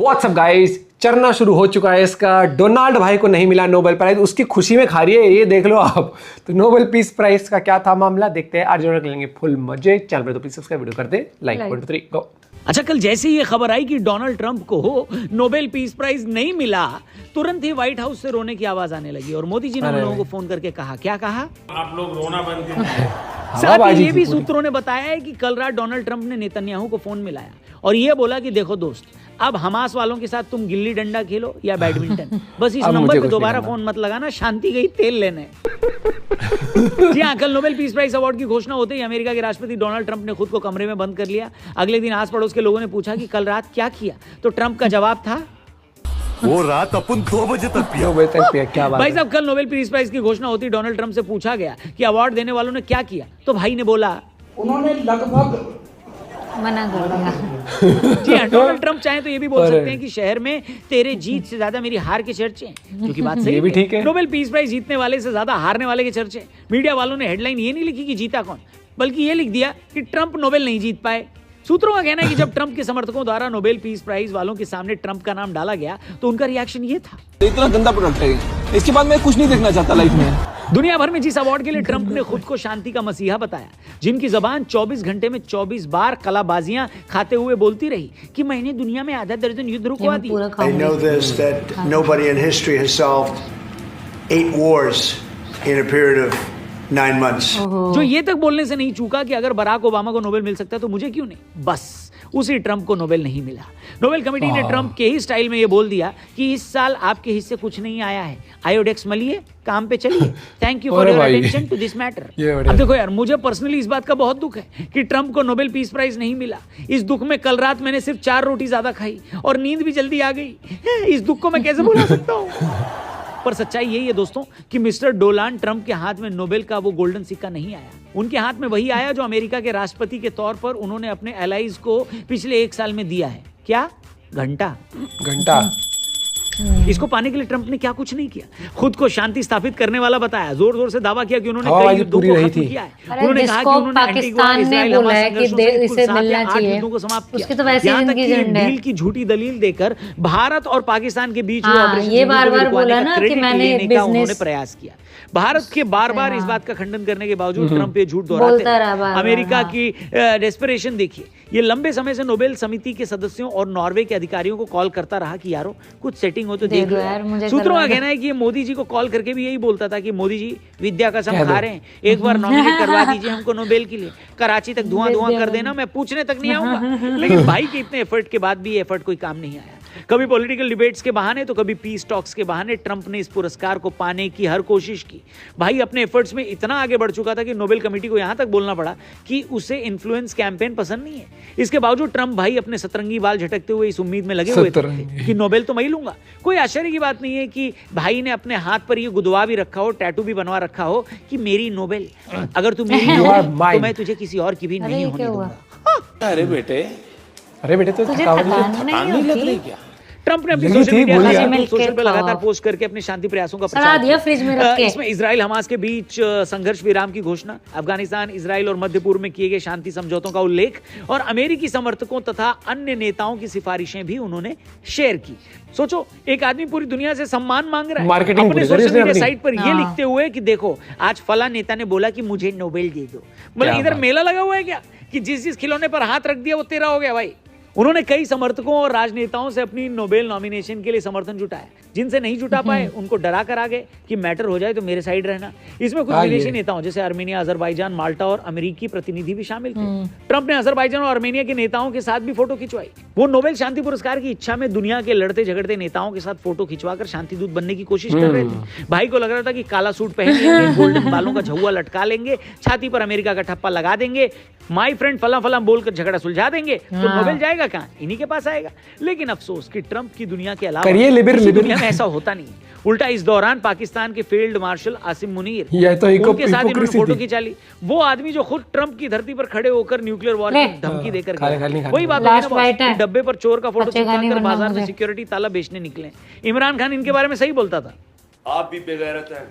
WhatsApp guys, चरना शुरू हो चुका है इसका। डोनाल्ड भाई को नहीं मिला नोबेल प्राइज, उसकी खुशी में खा रही है, ये देख लो आप। तो नोबेल पीस प्राइज का क्या था मामला, देखते हैं। आज जरूर लेंगे फुल मजे। चैनल पर तो प्लीज सब्सक्राइब, वीडियो करते लाइक 1 2 3 गो। अच्छा, कल जैसे ही ये खबर आई कि डोनाल्ड ट्रंप को नोबेल पीस प्राइज नहीं मिला, तुरंत ही व्हाइट हाउस से रोने की आवाज आने लगी और मोदी जी ने उन लोगों को फोन करके कहा, क्या कहा? आप लोग रोना बंद कीजिए। साथ ही ये भी सूत्रों ने बताया है कि कल रात डोनाल्ड ट्रंप ने नेतन्याहू को फोन मिलाया और ये बोला कि देखो दोस्त, अब हमास वालों के साथ तुम गिल्ली डंडा खेलो या बैडमिंटन, बस इस नंबर पे दोबारा फोन मत लगाना, शांति गई तेल लेने। जी हाँ, कल नोबेल पीस प्राइज अवार्ड की घोषणा होते ही अमेरिका के राष्ट्रपति डोनाल्ड ट्रंप ने खुद को कमरे में बंद कर लिया। अगले दिन आस पड़ोस के लोगों ने पूछा कि कल रात क्या किया, तो ट्रंप का जवाब था, वो रात अपन 2 बजे तक पिया। 2 बजे तक पिया, क्या बात भाई साहब, कल नोबेल पीस प्राइज की घोषणा होती डोनाल्ड ट्रंप से पूछा गया कि अवार्ड देने वालों ने क्या किया, तो भाई ने बोला, उन्होंने लगभग मना कर दिया। जी हाँ, डोनाल्ड ट्रंप चाहे तो ये भी बोल सकते हैं कि शहर में तेरे जीत से ज्यादा मेरी हार के चर्चे हैं, क्योंकि बात सही ये भी ठीक है। नोबेल पीस प्राइज जीतने वाले से ज्यादा हारने वाले के चर्चे। मीडिया वालों ने हेडलाइन ये नहीं लिखी कि जीता कौन, बल्कि ये लिख दिया कि ट्रंप नोबेल नहीं जीत पाए। सूत्रों का कहना है कि जब ट्रंप के समर्थकों द्वारा नोबेल पीस प्राइज वालों के सामने ट्रंप का नाम डाला गया तो उनका रिएक्शन ये था, इतना गंदा प्रोडक्ट है, इसके बाद मैं कुछ नहीं देखना चाहता लाइफ में। दुनिया भर में जिस अवार्ड के लिए ट्रंप ने खुद को शांति का मसीहा बताया, जिनकी जबान 24 घंटे में 24 बार कलाबाजियां खाते हुए बोलती रही कि मैंने दुनिया में आधा दर्जन युद्ध रुकवा दिए। I know this, that nobody in history has solved 8 wars in a period of 9 months. जो ये तक बोलने से नहीं चूका कि अगर बराक ओबामा को नोबेल मिल सकता है तो मुझे क्यों नहीं, बस उसी ट्रंप को नोबेल नहीं मिला। नोबेल कमेटी ने ट्रंप के ही स्टाइल में ये बोल दिया कि इस साल आपके हिस्से कुछ नहीं आया है, आयोडेक्स मलिए, काम पे चलिए, thank you for your attention to this matter. अब देखो यार, मुझे पर्सनली इस बात का बहुत दुख है कि ट्रंप को नोबेल पीस प्राइज नहीं मिला। इस दुख में कल रात मैंने सिर्फ 4 रोटी ज्यादा खाई और नींद भी जल्दी आ गई। इस दुख को मैं कैसे भुला सकता हूँ? पर सच्चाई यही है दोस्तों कि मिस्टर डोनाल्ड ट्रंप के हाथ में नोबेल का वो गोल्डन सिक्का नहीं आया। उनके हाथ में वही आया जो अमेरिका के राष्ट्रपति के तौर पर उन्होंने अपने एलाइज को पिछले 1 साल में दिया है। क्या? घंटा। इसको पाने के लिए ट्रंप ने क्या कुछ नहीं किया, खुद को शांति स्थापित करने वाला बताया, जोर जोर से दावा किया कि उन्होंने कई युद्धों को खत्म किया है। उन्होंने कहा कि उन्होंने पाकिस्तान ने बोला है कि इसे मिलना चाहिए, उसकी तो वैसे ही जिंदगी झंड है। डील की झूठी दलील देकर भारत और पाकिस्तान के बीच ये बार-बार बोला ना कि मैंने उन्होंने प्रयास किया। भारत के बार-बार इस बात का खंडन करने के बावजूद ट्रंप ये झूठ दोहराते हैं। अमेरिका की डेस्परेशन देखिए, ये लंबे समय से नोबेल समिति के सदस्यों और नॉर्वे के अधिकारियों को कॉल करता रहा कि यारो कुछ सेटिंग हो तो देख लो यार। सूत्रों का कहना है कि ये मोदी जी को कॉल करके भी यही बोलता था कि मोदी जी विद्या कसम खा रहे हैं, एक बार नॉमिनेट करवा दीजिए हमको नोबेल के लिए, कराची तक धुआं कर देना, मैं पूछने तक नहीं आऊंगा। लेकिन भाई के इतने एफर्ट के बाद भी ये एफर्ट कोई काम नहीं आया। कभी पॉलिटिकल डिबेट्स के बहाने तो कभी पीस टॉक्स के बहाने ट्रंप ने इस पुरस्कार को पाने की हर कोशिश की। भाई अपने एफर्ट्स में इतना आगे बढ़ चुका था कि नोबेल कमेटी को यहां तक बोलना पड़ा कि उसे इन्फ्लुएंस कैंपेन पसंद नहीं है। इसके बावजूद ट्रंप भाई अपने सतरंगी बाल झटकते हुए इस उम्मीद में लगे हुए थे कि नोबेल तो मैं ही लूंगा। कोई आश्चर्य की बात नहीं है कि भाई ने अपने हाथ पर ये गुदवा भी रखा हो, टैटू भी बनवा रखा हो कि मेरी नोबेल, अगर तू मेरी हो तो मैं तुझे किसी और की भी नहीं होने दूंगा। अरे बेटे तो थकावट नहीं लग रही क्या? ट्रंप ने अपनी सोशल पे लगातार पोस्ट करके अपने शांति प्रयासों का प्रचार किया। फ्रिज में रख के। इसमें इजराइल हमास के बीच संघर्ष विराम की घोषणा, अफगानिस्तान, इजराइल और मध्य पूर्व में किए गए शांति समझौतों का उल्लेख और अमेरिकी समर्थकों तथा अन्य नेताओं की सिफारिशें भी उन्होंने शेयर की। सोचो, एक आदमी पूरी दुनिया से सम्मान मांग रहा है अपने सोशल मीडिया साइट पर ये लिखते हुए कि देखो आज फला नेता ने बोला कि मुझे नोबेल दे दो। मतलब इधर मेला लगा हुआ है क्या कि जिस खिलौने पर हाथ रख दिया वो तेरा हो गया भाई। उन्होंने कई समर्थकों और राजनेताओं से अपनी नोबेल नॉमिनेशन के लिए समर्थन जुटाया। जिनसे नहीं जुटा पाए उनको डरा कर आ गए कि मैटर हो जाए तो मेरे साइड रहना। इसमें कुछ विदेशी नेताओं जैसे आर्मेनिया, अजरबैजान, माल्टा और अमेरिकी प्रतिनिधि भी शामिल थे। ट्रंप ने अजरबैजान और आर्मेनिया के नेताओं के साथ भी फोटो खिंचवाई। वो नोबेल शांति पुरस्कार की इच्छा में दुनिया के लड़ते झगड़ते नेताओं के साथ फोटो खिंचवाकर शांति दूत बनने की कोशिश कर रहे थे। भाई को लग रहा था कि काला सूट पहन लेंगे, गोल्डन बालों का झुआ लटका लेंगे, छाती पर अमेरिका का ठप्पा लगा देंगे, माय फ्रेंड फला फला बोलकर झगड़ा सुलझा देंगे तो नोबेल जाएगा कहां, इन्हीं के पास आएगा। लेकिन अफसोस कि ट्रंप की दुनिया के अलावा दुनिया में ऐसा होता नहीं। उल्टा इस दौरान पाकिस्तान के फील्ड मार्शल आसिम मुनीर उनके साथ इन्होंने फोटो खिंचा ली। वो आदमी जो खुद ट्रंप की धरती पर खड़े होकर न्यूक्लियर वॉर की धमकी देकर गए। वही बात है, डब्बे पर चोर का फोटो चिपकाकर बाजार में सिक्योरिटी ताला बेचने निकले। इमरान खान इनके बारे में सही बोलता था, आप भी बेगैरत हैं,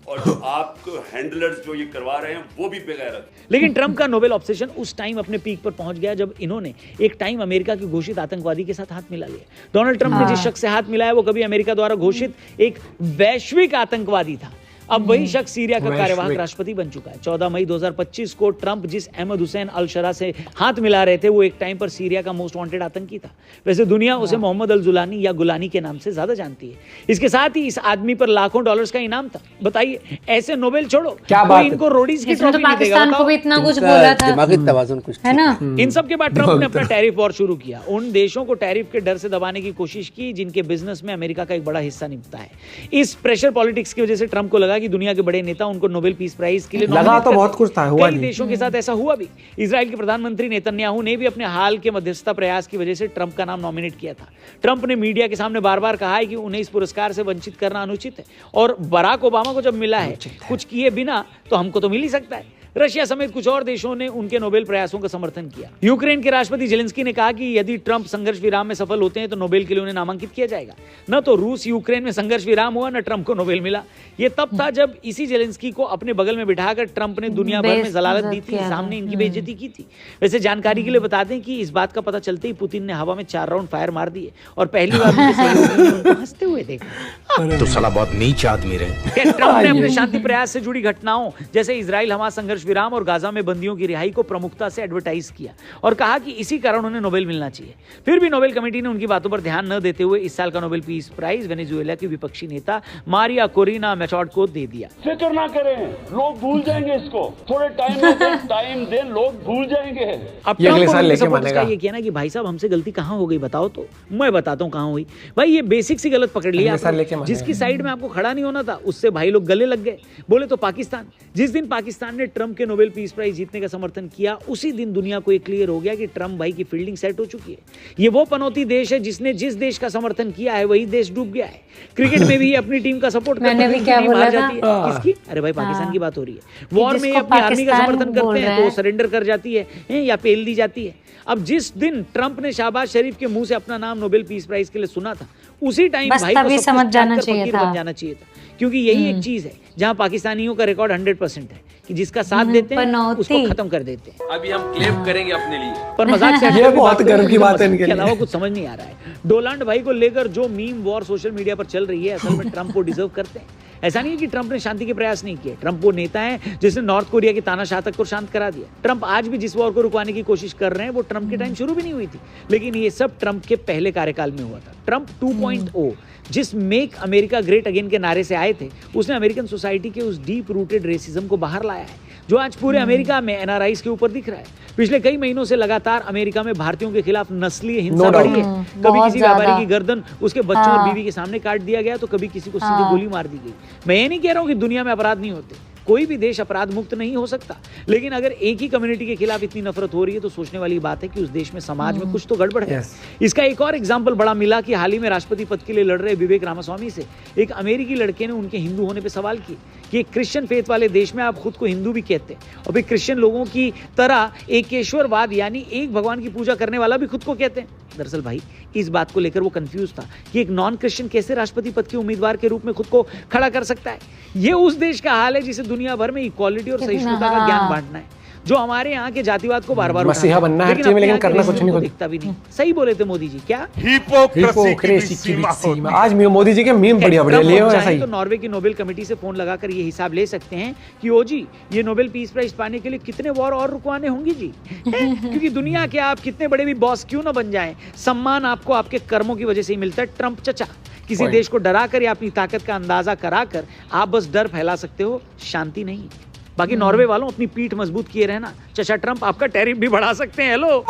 और जो आपको हैंडलर्स जो ये करवा रहे हैं वो भी बेगैरत। लेकिन ट्रंप का नोबेल ऑब्सेशन उस टाइम अपने पीक पर पहुंच गया जब इन्होंने एक टाइम अमेरिका की घोषित आतंकवादी के साथ हाथ मिला लिया। डोनाल्ड ट्रंप ने जिस शख्स से हाथ मिलाया वो कभी अमेरिका द्वारा घोषित एक वैश्विक आतंकवादी था। अब वही शख्स सीरिया का कार्यवाहक राष्ट्रपति बन चुका है। 14 मई 2025 को ट्रंप जिस अहमद हुसैन अल शरा से हाथ मिला रहे थे वो एक टाइम पर सीरिया का मोस्ट वांटेड आतंकी था। वैसे दुनिया उसे मोहम्मद अल जुलानी या गुलानी के नाम से ज्यादा जानती है। इसके साथ ही इस आदमी पर लाखों डॉलर्स का इनाम था। बताइए, ऐसे नोबेल छोड़ो, क्या कोई बात है? इनको रोडीज की इसमें तो ट्रॉफी नहीं देगा। पाकिस्तान को भी इतना कुछ बोला था, दिमागी तवाज़ुन कुछ है ना। इन सब के बाद ट्रंप ने अपना टैरिफ वॉर शुरू किया। उन देशों को टैरिफ के डर से दबाने की कोशिश की जिनके बिजनेस में अमेरिका का एक बड़ा हिस्सा निपटा है। इस प्रेशर पॉलिटिक्स की वजह से ट्रंप को लगा कि दुनिया के बड़े उनको नोबेल पीस प्राइज के लिए लगा तो बहुत कुछ था, हुआ कई नहीं। देशों के साथ ऐसा हुआ भी। इजराइल के प्रधानमंत्री नेतन्याहू ने भी अपने हाल के मध्यस्थता प्रयास की वजह से ट्रंप का नाम नॉमिनेट किया था। ट्रंप ने मीडिया के सामने बार-बार कहा है कि उन्हें इस पुरस्कार से वंचित करना अनुचित है और बराक ओबामा को जब मिला है कुछ किए बिना तो हमको तो मिल ही सकता है। रशिया समेत कुछ और देशों ने उनके नोबेल प्रयासों का समर्थन किया। यूक्रेन के राष्ट्रपति जेलेंस्की ने कहा कि यदि ट्रंप संघर्ष विराम में सफल होते हैं तो नोबेल के लिए उन्हें नामांकित किया जाएगा। न तो रूस यूक्रेन में संघर्ष विराम हुआ, न ट्रंप को नोबेल मिला। ये तब था जब इसी जेलेंस्की को अपने बगल में बिठाकर ट्रंप ने दुनिया भर में जलालत दी थी, सामने इनकी बेइज्जती की थी। वैसे जानकारी के लिए बता दें कि इस बात का पता चलते ही पुतिन ने हवा में 4 राउंड फायर मार दिए और पहली बार उनके सहयोगियों ने उनको हंसते हुए देखा। तो साला बहुत नीच आदमी रहे। ट्रंप ने अपने शांति प्रयास से जुड़ी घटनाओं जैसे इजराइल हमास संघर्ष विराम और गाजा में बंदियों की रिहाई को प्रमुखता से एडवर्टाइज किया और कहा कि इसी कारण उन्हें नोबेल मिलना चाहिए। फिर भी नोबेल कमेटी ने उनकी बातों पर ध्यान न देते हुए इस साल का नोबेल पीस प्राइज वेनेजुएला की विपक्षी नेता मारिया कोरिना मैचॉर्ड को दे दिया। फिक्र ना करें, लोग भूल जाएंगे इसको। थोड़े टाइम दें, लोग भूल जाएंगे। अब ये किया ना कि भाई साहब हमसे गलती कहाँ हो गई बताओ, तो मैं बताता हूँ कहाँ हुई। भाई ये बेसिक सी गलत पकड़ लिया, जिसकी साइड में आपको खड़ा नहीं होना था उससे भाई लोग गले लग गए। बोले तो पाकिस्तान। जिस दिन पाकिस्तान ने ट्रंप के नोबेल पीस प्राइज जीतने का समर्थन किया उसी दिन दुनिया को ये क्लियर हो गया कि ट्रंप भाई की फील्डिंग सेट हो चुकी है। ये वो पनौती देश है जिसने जिस देश का समर्थन किया है वही देश डूब गया है। क्रिकेट में भी अपनी टीम का सपोर्ट करते हैं, टीम हार जाती है। किसकी? अरे भाई पाकिस्तान की बात हो रही है। वॉर में अपनी आर्मी का समर्थन करते हैं तो वो सरेंडर कर जाती है या पेल दी जाती है। अब जिस दिन ट्रंप ने शहबाज शरीफ के मुंह से अपना नाम नोबेल पीस प्राइज के लिए सुना था उसी टाइम भाई को समझ जाना चाहिए था, क्योंकि यही एक चीज है जहां पाकिस्तानियों का रिकॉर्ड 100% है कि जिसका साथ देते हैं उसको खत्म कर देते हैं। अभी हम क्लेम करेंगे अपने लिए, पर मजाक से ये बहुत गर्व की बात है इनके लिए। अलावा कुछ समझ नहीं आ रहा है। डोनाल्ड भाई को लेकर जो मीम वॉर सोशल मीडिया पर चल रही है असल में ट्रंप को डिजर्व करते हैं। ऐसा नहीं है कि ट्रंप ने शांति के प्रयास नहीं किए। ट्रंप वो नेता है जिसने नॉर्थ कोरिया की तानाशाह तक को शांत करा दिया। ट्रंप आज भी जिस वॉर को रुकवाने की कोशिश कर रहे हैं वो ट्रंप के टाइम शुरू भी नहीं हुई थी, लेकिन ये सब ट्रंप के पहले कार्यकाल में हुआ था। ट्रंप 2.0 जिस मेक अमेरिका ग्रेट अगेन के नारे से आए थे उसने अमेरिकन सोसाइटी के उस डीप रूटेड रेसिज्म को बाहर लाया है जो आज पूरे अमेरिका में एनआरआईज के ऊपर दिख रहा है। पिछले कई महीनों से लगातार अमेरिका में भारतीयों के खिलाफ नस्लीय हिंसा बढ़ी है। कभी किसी व्यापारी की गर्दन उसके बच्चों और बीवी के सामने काट दिया गया तो कभी किसी को सीधी गोली मार दी गई। मैं ये नहीं कह रहा हूं कि दुनिया में अपराध नहीं होते, कोई भी देश अपराध मुक्त नहीं हो सकता, लेकिन अगर एक ही कम्युनिटी के खिलाफ इतनी नफरत हो रही है तो सोचने वाली बात है कि उस देश में समाज में कुछ तो गड़बड़ है। इसका एक और एग्जांपल बड़ा मिला कि हाल ही में राष्ट्रपति पद के लिए लड़ रहे विवेक रामास्वामी से एक अमेरिकी लड़के ने उनके हिंदू होने पे सवाल किए कि एक क्रिश्चियन फेथ वाले देश में आप खुद को हिंदू भी कहते हैं और फिर क्रिश्चियन लोगों की तरह एकेश्वरवाद यानी एक भगवान की पूजा करने वाला भी खुद को कहते हैं। दरअसल भाई इस बात को लेकर वो कंफ्यूज था कि एक नॉन क्रिश्चियन कैसे राष्ट्रपति पद के उम्मीदवार के रूप में खुद को खड़ा कर सकता है। ये उस देश का हाल है जिसे दुनिया भर में इक्वालिटी और सहिष्णुता का ज्ञान बांटना है, जो हमारे यहाँ के जातिवाद को बार बार मसीहा बनना है, लेकिन करना कुछ नहीं दिखता भी नहीं। सही बोले थे मोदी जी, क्या हिपोक्रेसी की सीमा। आज मोदी जी के मीम बढ़िया लिए ऐसा ही। तो नॉर्वे की नोबेल कमेटी से फोन लगाकर ये हिसाब ले सकते हैं कि ओ जी ये नोबेल पीस प्राइज पाने के लिए कितने वॉर और रुकवाने होंगे जी, क्योंकि दुनिया के आप कितने बड़े भी बॉस क्यों ना बन जाएं, सम्मान आपको आपके कर्मों की वजह से ही मिलता है। ट्रंप चचा, किसी देश को डराकर या अपनी ताकत का अंदाजा कराकर आप बस डर फैला सकते हो, शांति नहीं। बाकी नॉर्वे वालों अपनी पीठ मजबूत किए रहना, चचा ट्रंप आपका टैरिफ भी बढ़ा सकते हैं। हेलो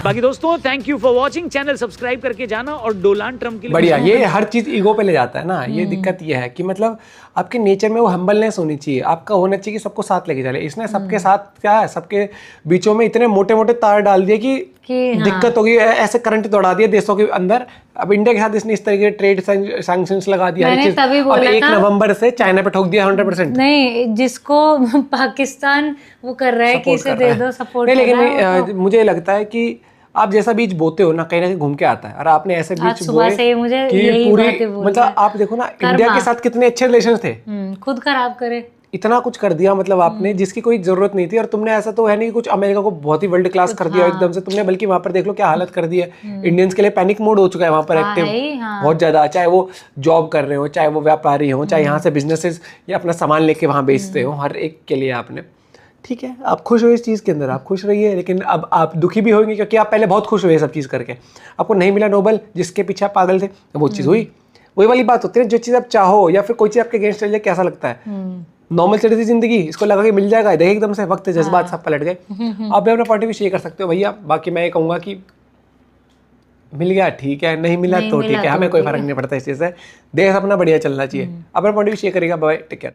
बाकी दोस्तों thank you for watching, channel subscribe करके जाना और डोनाल्ड ट्रंप के लिए बढ़िया। ये हर चीज ईगो पे ले जाता है ना, ये दिक्कत ये है कि मतलब आपके नेचर में वो हम्बलनेस होनी चाहिए, आपका होना चाहिए कि सबको साथ लेके चले। इसने सबके साथ क्या है, सबके बीचों में इतने मोटे मोटे तार डाल दिए कि दिक्कत होगी, ऐसे करंट दौड़ा दिया देशों के अंदर। अब इंडिया के साथ इसने इस तरीके ट्रेड सैंक्शंस लगा दिया, अब 1 नवंबर से चाइना पे ठोक दिया 100%। नहीं, जिसको पाकिस्तान वो कर रहा है कि इसे दे दो सपोर्ट। लेकिन मुझे लगता है कि आप जैसा बीज बोते हो ना कहीं ना कहीं घूम के आता है, और आपने ऐसे आज बीज सुबह बोए से मुझे कि यही पूरी बातें बोल मतलब रहा है। आप देखो ना इंडिया के साथ कितने अच्छे रिलेशन थे, खुद खराब करे। इतना कुछ कर दिया मतलब आपने जिसकी कोई जरूरत नहीं थी। और तुमने ऐसा तो है नहीं कि कुछ अमेरिका को बहुत ही वर्ल्ड क्लास कर दिया एकदम से तुमने, बल्कि वहां पर देख लो क्या हालत कर दी है। इंडियंस के लिए पैनिक मोड हो चुका है वहां पर एक्टिव बहुत ज्यादा, चाहे वो जॉब कर रहे हो, चाहे वो व्यापारी हो, चाहे यहाँ से बिजनेसेस या अपना सामान लेके वहां बेचते हो, हर एक के लिए आपने। ठीक है, आप खुश हो इस चीज़ के अंदर, आप खुश रहिए, लेकिन अब आप दुखी भी होंगे क्योंकि आप पहले बहुत खुश हुए सब चीज़ करके, आपको नहीं मिला नोबेल, जिसके पीछे आप पागल थे वो चीज़ हुई। वही वाली बात होती है, जो चीज़ आप चाहो या फिर कोई चीज़ आपके अगेंस्ट चल जाए कैसा लगता है। नॉर्मल चली थी जिंदगी, इसको लगा कि मिल जाएगा, देखे एकदम से वक्त जज्बात सब पलट गए। आप भी अपना पॉइंट ऑफ व्यू शेयर कर सकते हो भैया। बाकी मैं ये कहूँगा कि मिल गया ठीक है, नहीं मिला तो ठीक है, हमें कोई फर्क नहीं पड़ता इस चीज़ से। देश अपना बढ़िया चलना चाहिए। अपना पॉइंट ऑफ व्यू शेयर करेगा, बाय, टेक केयर।